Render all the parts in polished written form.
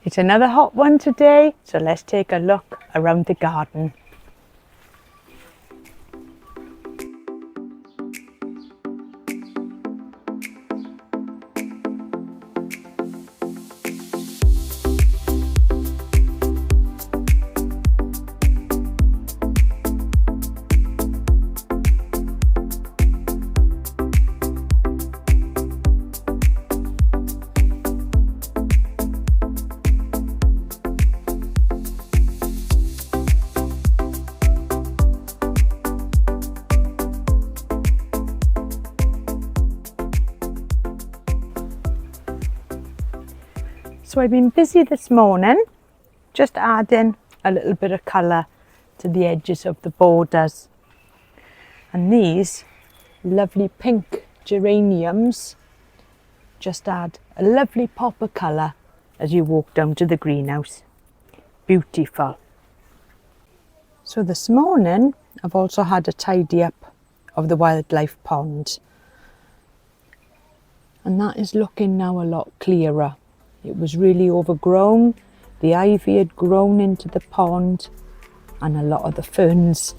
It's another hot one today, so let's take a look around the garden. So I've been busy this morning, just adding a little bit of colour to the edges of the borders. And these lovely pink geraniums just add a lovely pop of colour as you walk down to the greenhouse. Beautiful. So this morning I've also had a tidy up of the wildlife pond. And that is looking now a lot clearer. It was really overgrown, the ivy had grown into the pond and a lot of the ferns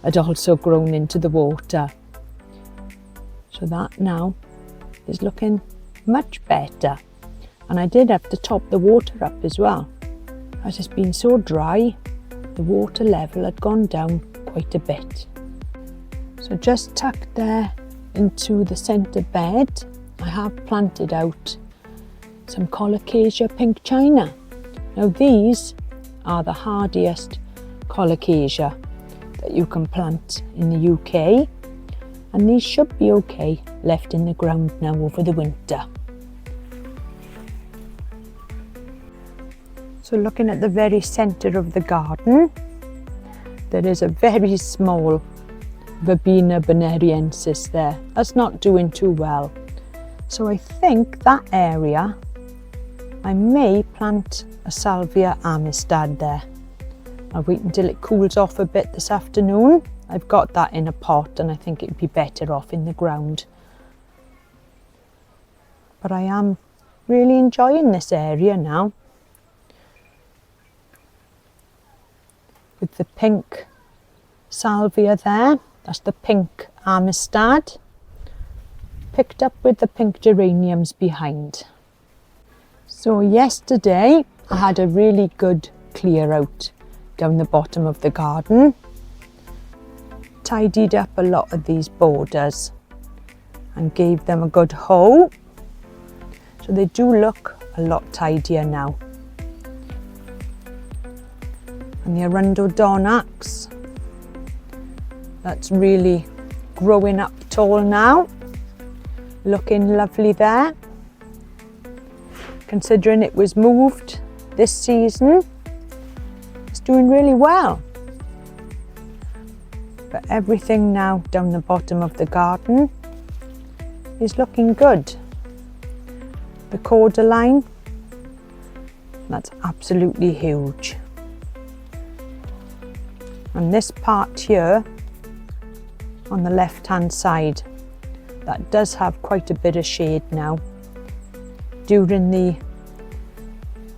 had also grown into the water. So that now is looking much better. And I did have to top the water up as well. As it's been so dry, the water level had gone down quite a bit. So just tucked there into the centre bed, I have planted out some colocasia pink china. Now these are the hardiest colocasia that you can plant in the UK, and these should be okay left in the ground now over the winter. So looking at the very centre of the garden, there is a very small Verbena bonariensis there. That's not doing too well. So I think that area I may plant a Salvia amistad there. I'll wait until it cools off a bit this afternoon. I've got that in a pot and I think it'd be better off in the ground. But I am really enjoying this area now. With the pink Salvia there, that's the pink amistad, picked up with the pink geraniums behind. So yesterday I had a really good clear out down the bottom of the garden. Tidied up a lot of these borders and gave them a good hoe. So they do look a lot tidier now. And the Arundodonus, that's really growing up tall now. Looking lovely there. Considering it was moved this season, it's doing really well. But everything now down the bottom of the garden is looking good. The cordyline, that's absolutely huge. And this part here on the left hand side, that does have quite a bit of shade now during the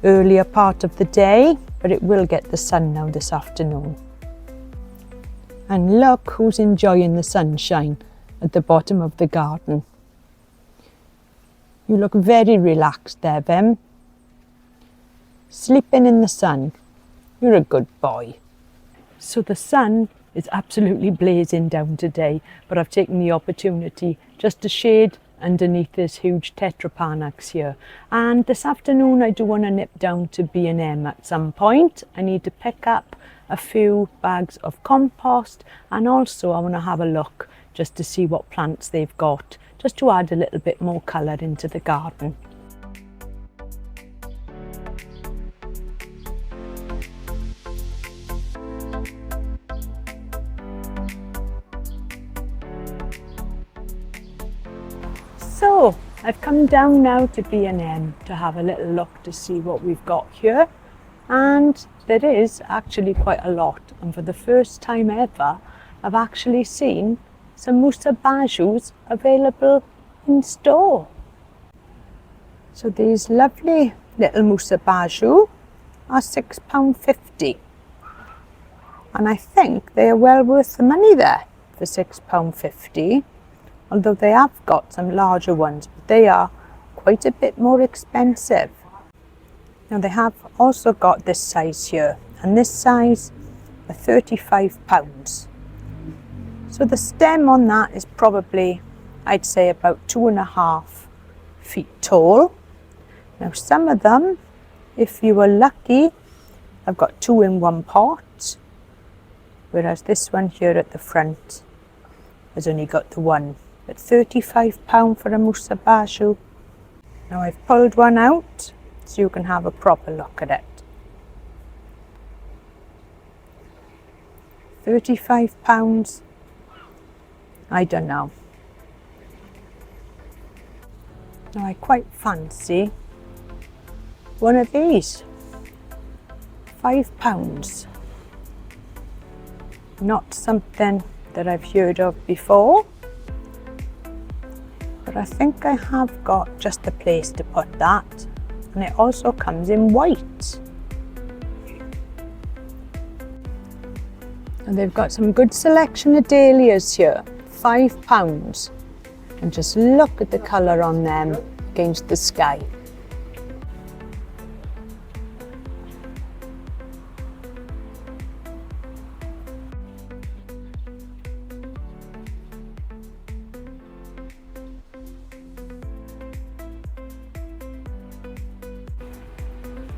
earlier part of the day, but it will get the sun now this afternoon. And look who's enjoying the sunshine at the bottom of the garden. You look very relaxed there, Vem. Sleeping in the sun. You're a good boy. So the sun is absolutely blazing down today, but I've taken the opportunity just to shade underneath this huge tetrapanax here. And this afternoon I do want to nip down to B&M at some point. I need to pick up a few bags of compost, and also I want to have a look just to see what plants they've got, just to add a little bit more colour into the garden. So I've come down now to B&M to have a little look to see what we've got here, and there is actually quite a lot, and for the first time ever I've actually seen some Musa Bajus available in store. So these lovely little Musa Baju are £6.50. And I think they are well worth the money there for £6.50. Although they have got some larger ones, but they are quite a bit more expensive. Now they have also got this size here, and this size are £35. So the stem on that is probably, I'd say, about 2.5 feet tall. Now some of them, if you were lucky, I've got 2 in one pot, whereas this one here at the front has only got the one. But £35 for a Musa Baju. Now I've pulled one out so you can have a proper look at it. £35, I don't know. Now I quite fancy one of these, £5. Not something that I've heard of before, but I think I have got just the place to put that, and it also comes in white. And they've got some good selection of dahlias here, £5. And just look at the colour on them against the sky.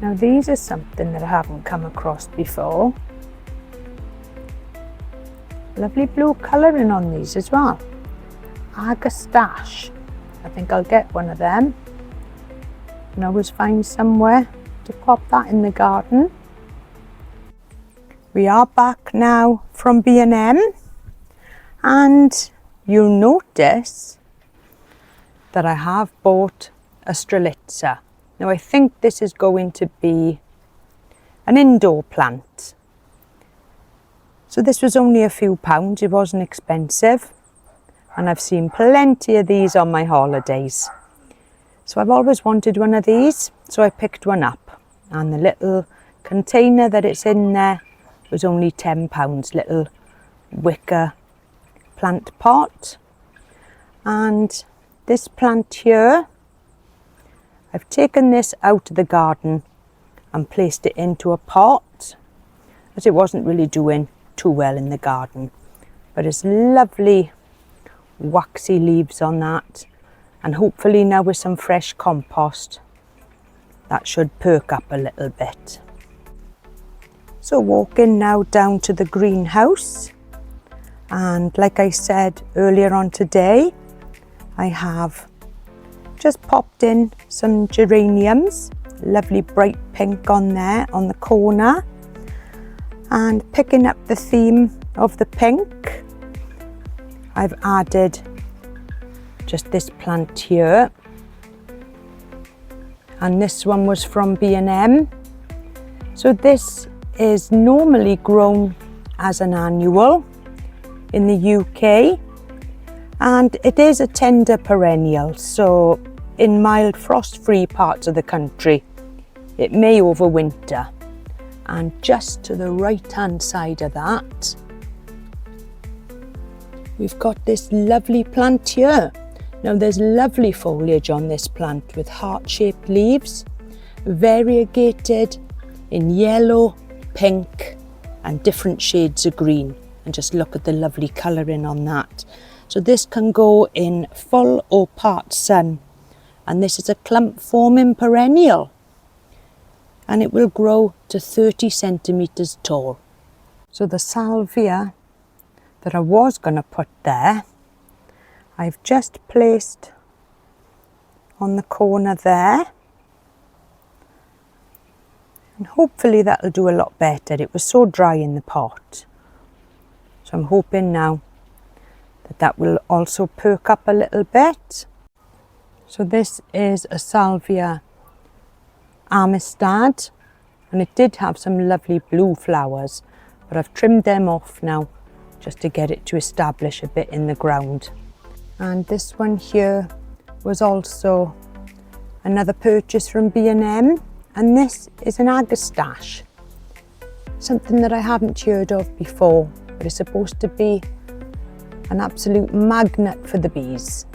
Now these are something that I haven't come across before. Lovely blue colouring on these as well. Agastache. I think I'll get one of them. And always find somewhere to pop that in the garden. We are back now from B&M, and you'll notice that I have bought a Strelitza. Now I think this is going to be an indoor plant. So this was only a few pounds, it wasn't expensive. And I've seen plenty of these on my holidays. So I've always wanted one of these, so I picked one up. And the little container that it's in there was only £10, little wicker plant pot. And this plant here, I've taken this out of the garden and placed it into a pot, as it wasn't really doing too well in the garden. But it's lovely waxy leaves on that, and hopefully now with some fresh compost that should perk up a little bit. So walking now down to the greenhouse, and like I said earlier on today, I have just popped in some geraniums, lovely bright pink on there on the corner, and picking up the theme of the pink, I've added just this plant here, and this one was from B&M. So this is normally grown as an annual in the UK, and it is a tender perennial, so in mild frost-free parts of the country it may overwinter. And just to the right hand side of that, we've got this lovely plant here. Now there's lovely foliage on this plant with heart-shaped leaves, variegated in yellow, pink and different shades of green. And just look at the lovely colouring on that. So this can go in full or part sun, and this is a clump forming perennial, and it will grow to 30 centimetres tall. So the salvia that I was going to put there, I've just placed on the corner there, and hopefully that'll do a lot better. It was so dry in the pot, so I'm hoping now that that will also perk up a little bit. So this is a salvia Amistad, and it did have some lovely blue flowers, but I've trimmed them off now just to get it to establish a bit in the ground. And this one here was also another purchase from B&M, And this is an agastache, something that I haven't heard of before, but it's supposed to be an absolute magnet for the bees.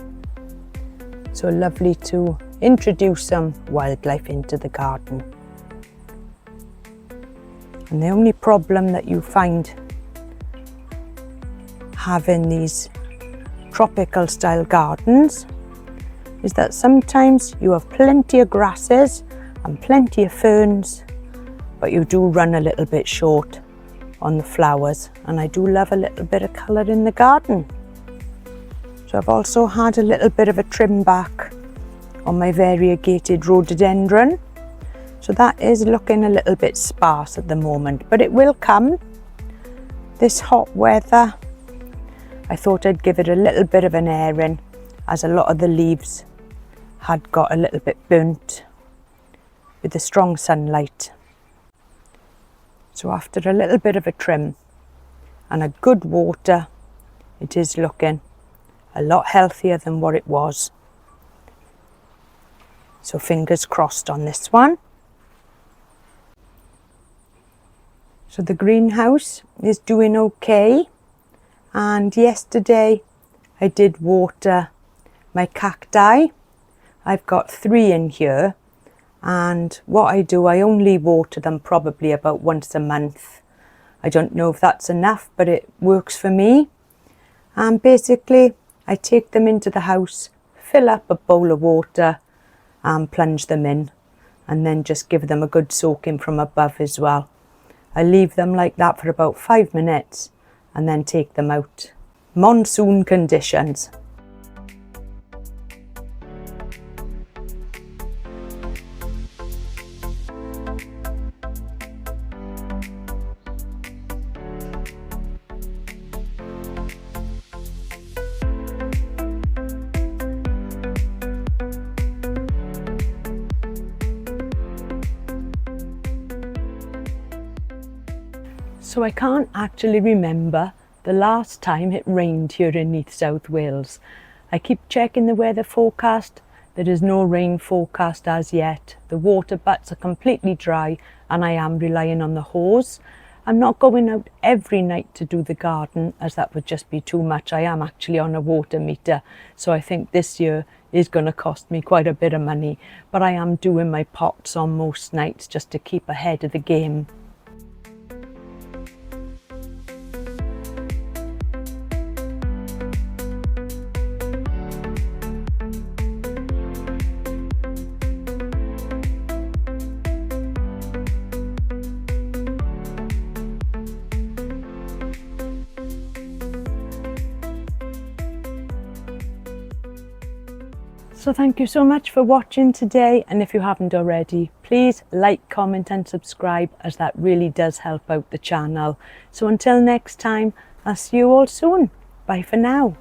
So lovely to introduce some wildlife into the garden. And the only problem that you find having these tropical style gardens is that sometimes you have plenty of grasses and plenty of ferns, but you do run a little bit short on the flowers, and I do love a little bit of colour in the garden. So I've also had a little bit of a trim back on my variegated rhododendron, so that is looking a little bit sparse at the moment, but it will come. This hot weather, I thought I'd give it a little bit of an airing, as a lot of the leaves had got a little bit burnt with the strong sunlight. So after a little bit of a trim and a good water, it is looking a lot healthier than what it was. So fingers crossed on this one. So the greenhouse is doing okay, and yesterday I did water my cacti. I've got 3 in here, and what I do, I only water them probably about once a month. I don't know if that's enough, but it works for me. And basically I take them into the house, fill up a bowl of water and plunge them in, and then just give them a good soaking from above as well. I leave them like that for about 5 minutes and then take them out. Monsoon conditions. So I can't actually remember the last time it rained here in Neath, South Wales. I keep checking the weather forecast. There is no rain forecast as yet. The water butts are completely dry and I am relying on the hose. I'm not going out every night to do the garden, as that would just be too much. I am actually on a water meter, so I think this year is going to cost me quite a bit of money. But I am doing my pots on most nights just to keep ahead of the game. So thank you so much for watching today, and if you haven't already, please like, comment and subscribe, as that really does help out the channel. So until next time, I'll see you all soon. Bye for now.